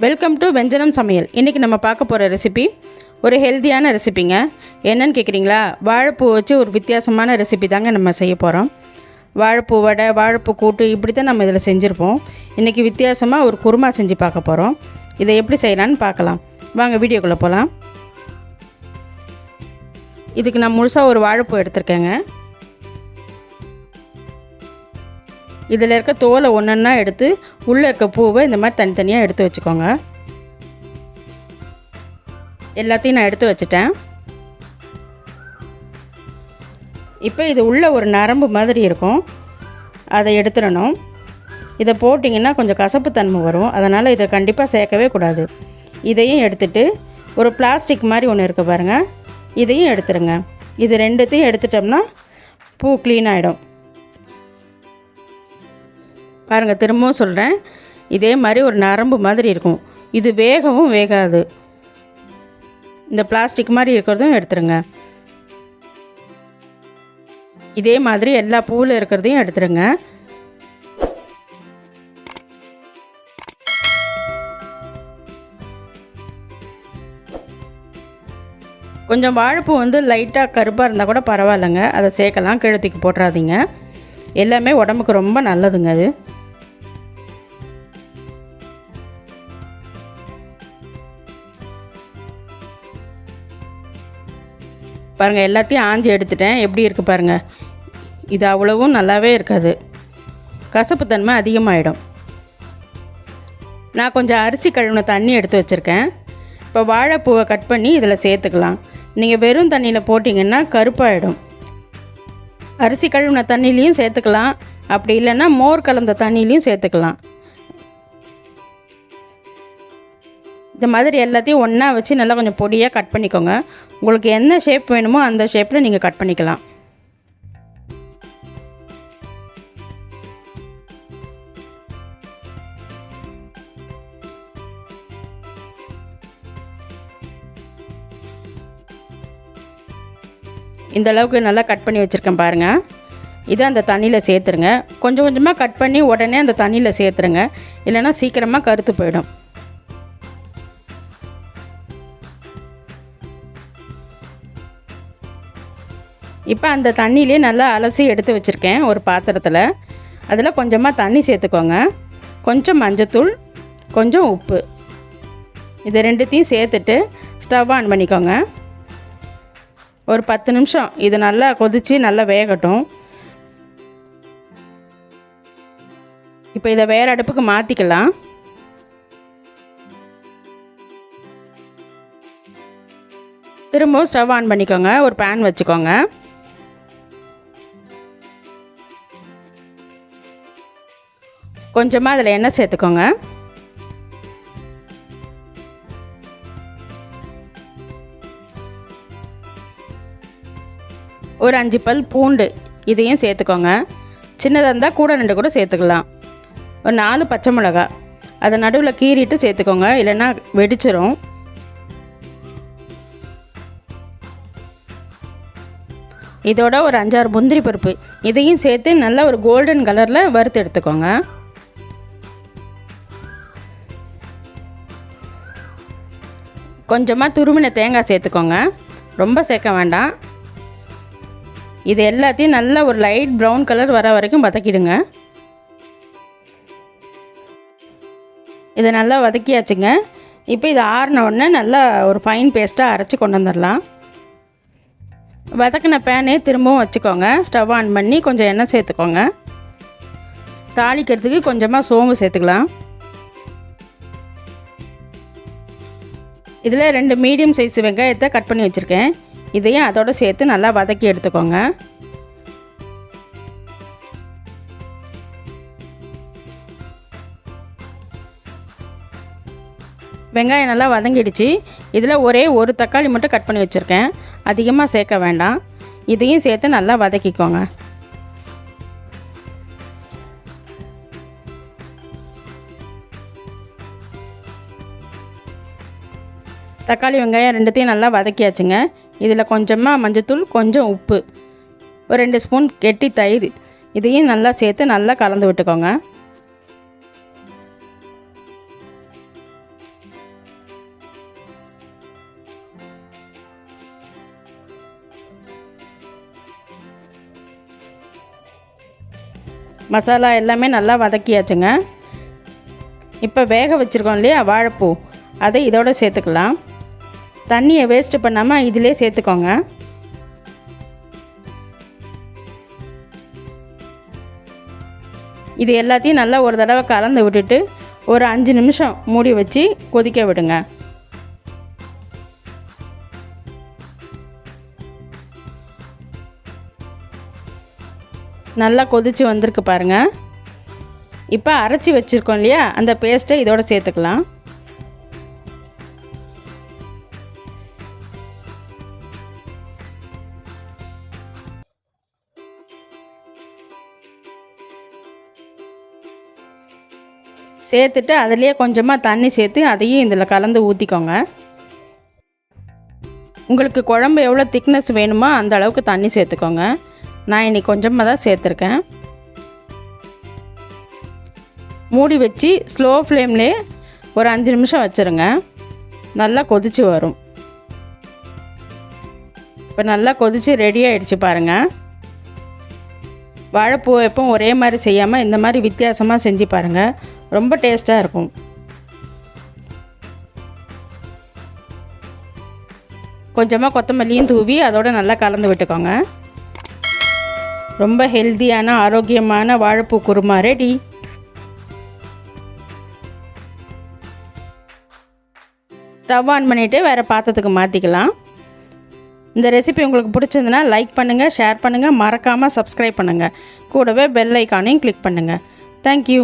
Welcome to வெஞ்சனம் சமையல். இன்றைக்கி நம்ம பார்க்க போகிற ரெசிபி ஒரு ஹெல்த்தியான ரெசிபிங்க. என்னன்னு கேட்குறீங்களா? வாழைப்பூ வச்சு ஒரு வித்தியாசமான ரெசிபி தாங்க நம்ம செய்ய போகிறோம். வாழைப்பூ வடை, வாழைப்பூ கூட்டு இப்படி தான் நம்ம இதில் செஞ்சுருப்போம். இன்றைக்கி வித்தியாசமாக ஒரு குருமா செஞ்சு பார்க்க போகிறோம். இதை எப்படி செய்யலான்னு பார்க்கலாம். வாங்க வீடியோக்குள்ளே போகலாம். இதுக்கு நான் முழுசாக ஒரு வாழைப்பூ எடுத்திருக்கேங்க. இதில் இருக்க தோலை ஒன்றா எடுத்து உள்ளே இருக்க பூவை இந்த மாதிரி தனித்தனியாக எடுத்து வச்சுக்கோங்க. எல்லாத்தையும் நான் எடுத்து வச்சுட்டேன். இப்போ இது உள்ளே ஒரு நரம்பு மாதிரி இருக்கும், அதை எடுத்துடணும். இதை போட்டிங்கன்னா கொஞ்சம் கசப்பு தன்மை வரும், அதனால் இதை கண்டிப்பாக சேர்க்கவே கூடாது. இதையும் எடுத்துட்டு ஒரு பிளாஸ்டிக் மாதிரி ஒன்று இருக்குது பாருங்கள், இதையும் எடுத்துருங்க. இது ரெண்டுத்தையும் எடுத்துட்டோம்னா பூ க்ளீன் ஆகிடும். பாருங்கள், திரும்பவும் சொல்கிறேன், இதே மாதிரி ஒரு நரம்பு மாதிரி இருக்கும். இது வேகவும் வேகாது. இந்த பிளாஸ்டிக் மாதிரி இருக்கிறதும் எடுத்துருங்க. இதே மாதிரி எல்லா பூவில் இருக்கிறதையும் எடுத்துருங்க. கொஞ்சம் வாழைப்பூ லைட்டாக கருப்பாக இருந்தால் கூட பரவாயில்லைங்க, அதை சேர்க்கலாம். கீழத்துக்கு போட்டுறாதீங்க. எல்லாமே உடம்புக்கு ரொம்ப நல்லதுங்க அது. பாருங்கள், எல்லாத்தையும் ஆஞ்சி எடுத்துட்டேன். எப்படி இருக்குது பாருங்கள். இது அவ்வளவும் நல்லாவே இருக்காது, கசப்புத்தன்மை அதிகமாகிடும். நான் கொஞ்சம் அரிசி கழுவின தண்ணி எடுத்து வச்சுருக்கேன். இப்போ வாழைப்பூவை கட் பண்ணி இதில் சேர்த்துக்கலாம். நீங்கள் வெறும் தண்ணியில் போட்டிங்கன்னா கருப்பாயிடும். அரிசி கழுவின தண்ணிலையும் சேர்த்துக்கலாம், அப்படி இல்லைன்னா மோர் கலந்த தண்ணிலையும் சேர்த்துக்கலாம். இந்த மாதிரி எல்லாத்தையும் ஒன்றா வச்சு நல்லா கொஞ்சம் பொடியாக கட் பண்ணிக்கோங்க. உங்களுக்கு என்ன ஷேப் வேணுமோ அந்த ஷேப்பில் நீங்கள் கட் பண்ணிக்கலாம். இந்த அளவுக்கு நல்லா கட் பண்ணி வச்சுருக்கேன் பாருங்கள். இதை அந்த தண்ணியில் சேர்த்துருங்க. கொஞ்சம் கொஞ்சமாக கட் பண்ணி உடனே அந்த தண்ணியில் சேர்த்துருங்க, இல்லைன்னா சீக்கிரமாக கருத்து போயிடும். இப்போ அந்த தண்ணியிலே நல்லா அலசி எடுத்து வச்சுருக்கேன் ஒரு பாத்திரத்தில். அதில் கொஞ்சமாக தண்ணி சேர்த்துக்கோங்க, கொஞ்சம் மஞ்சத்தூள், கொஞ்சம் உப்பு. இதை ரெண்டுத்தையும் சேர்த்துட்டு ஸ்டவ் ஆன் பண்ணிக்கோங்க. ஒரு 10 நிமிஷம் இது நல்லா கொதித்து நல்லா வேகட்டும். இப்போ இதை வேறு அடுப்புக்கு மாற்றிக்கலாம். திரும்பவும் ஸ்டவ் ஆன் பண்ணிக்கோங்க. ஒரு பேன் வச்சுக்கோங்க. கொஞ்சமாக அதில் எண்ணெய் சேர்த்துக்கோங்க. ஒரு 5 பல் பூண்டு இதையும் சேர்த்துக்கோங்க. சின்னதாக இருந்தால் கூட 2 கூட சேர்த்துக்கலாம். ஒரு 4 பச்சை மிளகாய் அதை நடுவில் கீறிட்டு சேர்த்துக்கோங்க, இல்லைன்னா வெடிச்சிரும். இதோட ஒரு 5-6 முந்திரி பருப்பு இதையும் சேர்த்து நல்லா ஒரு கோல்டன் கலரில் வறுத்து எடுத்துக்கோங்க. கொஞ்சமாக துருவின தேங்காய் சேர்த்துக்கோங்க, ரொம்ப சேர்க்க வேண்டாம். இது எல்லாத்தையும் நல்லா ஒரு லைட் ப்ரௌன் கலர் வர வரைக்கும் வதக்கிடுங்க. இதை நல்லா வதக்கியாச்சுங்க. இப்போ இது ஆறின உடனே நல்லா ஒரு ஃபைன் பேஸ்ட்டாக அரைச்சி கொண்டு வந்துடலாம். வதக்கின பேனே திரும்பவும் வச்சுக்கோங்க. ஸ்டவ் ஆன் பண்ணி கொஞ்சம் எண்ணெய் சேர்த்துக்கோங்க. தாளிக்கிறதுக்கு கொஞ்சமாக சோம்பு சேர்த்துக்கலாம். இதில் 2 மீடியம் சைஸ் வெங்காயத்தை கட் பண்ணி வச்சுருக்கேன். இதையும் அதோடு சேர்த்து நல்லா வதக்கி எடுத்துக்கோங்க. வெங்காயம் நல்லா வதங்கிடுச்சு. இதில் ஒரே ஒரு தக்காளி மட்டும் கட் பண்ணி வச்சுருக்கேன், அதிகமாக சேர்க்க வேண்டாம். இதையும் சேர்த்து நல்லா வதக்கிக்கோங்க. தக்காளி வெங்காயம் ரெண்டுத்தையும் நல்லா வதக்கியாச்சுங்க. இதில் கொஞ்சமாக மஞ்சத்தூள், கொஞ்சம் உப்பு, ஒரு 2 ஸ்பூன் கெட்டி தயிர் இதையும் நல்லா சேர்த்து நல்லா கலந்து விட்டுக்கோங்க. மசாலா எல்லாமே நல்லா வதக்கியாச்சுங்க. இப்போ வேக வச்சுருக்கோம் இல்லையா வாழைப்பூ, அதை இதோட சேர்த்துக்கலாம். தண்ணியை வேஸ்ட்டு பண்ணாமல் இதிலே சேர்த்துக்கோங்க. இது எல்லாத்தையும் நல்லா ஒரு தடவை கலந்து விட்டுட்டு ஒரு 5 நிமிஷம் மூடி வச்சு கொதிக்க விடுங்க. நல்லா கொதித்து வந்திருக்கு பாருங்கள். இப்போ அரைச்சி வச்சுருக்கோம் இல்லையா அந்த பேஸ்ட்டை இதோட சேர்த்துக்கலாம். சேர்த்துட்டு அதிலேயே கொஞ்சமாக தண்ணி சேர்த்து அதையும் இதில் கலந்து ஊற்றிக்கோங்க. உங்களுக்கு குழம்பு எவ்வளோ திக்னஸ் வேணுமோ அந்த அளவுக்கு தண்ணி சேர்த்துக்கோங்க. நான் இன்றைக்கி கொஞ்சமாக தான் சேர்த்துருக்கேன். மூடி வச்சு ஸ்லோ ஃப்ளேம்லே ஒரு 5 நிமிஷம் வச்சுருங்க. நல்லா கொதித்து வரும். இப்போ நல்லா கொதித்து ரெடி ஆகிடுச்சு பாருங்கள். வாழைப்பூ எப்பவும் ஒரே மாதிரி செய்யாமல் இந்த மாதிரி வித்தியாசமாக செஞ்சு பாருங்கள், ரொம்ப டேஸ்ட்டாக இருக்கும். கொஞ்சமாக கொத்தமல்லியும் தூவி அதோடு நல்லா கலந்து விட்டுக்கோங்க. ரொம்ப ஹெல்த்தியான ஆரோக்கியமான வாழைப்பூ குருமா ரெடி. ஸ்டவ் ஆன் பண்ணிவிட்டு வேறு பாத்திரத்துக்கு மாற்றிக்கலாம். இந்த ரெசிபி உங்களுக்கு பிடிச்சிருந்துன்னா லைக் பண்ணுங்கள், ஷேர் பண்ணுங்கள், மறக்காமல் சப்ஸ்கிரைப் பண்ணுங்கள். கூடவே பெல் ஐக்கானையும் கிளிக் பண்ணுங்கள். தேங்க்யூ.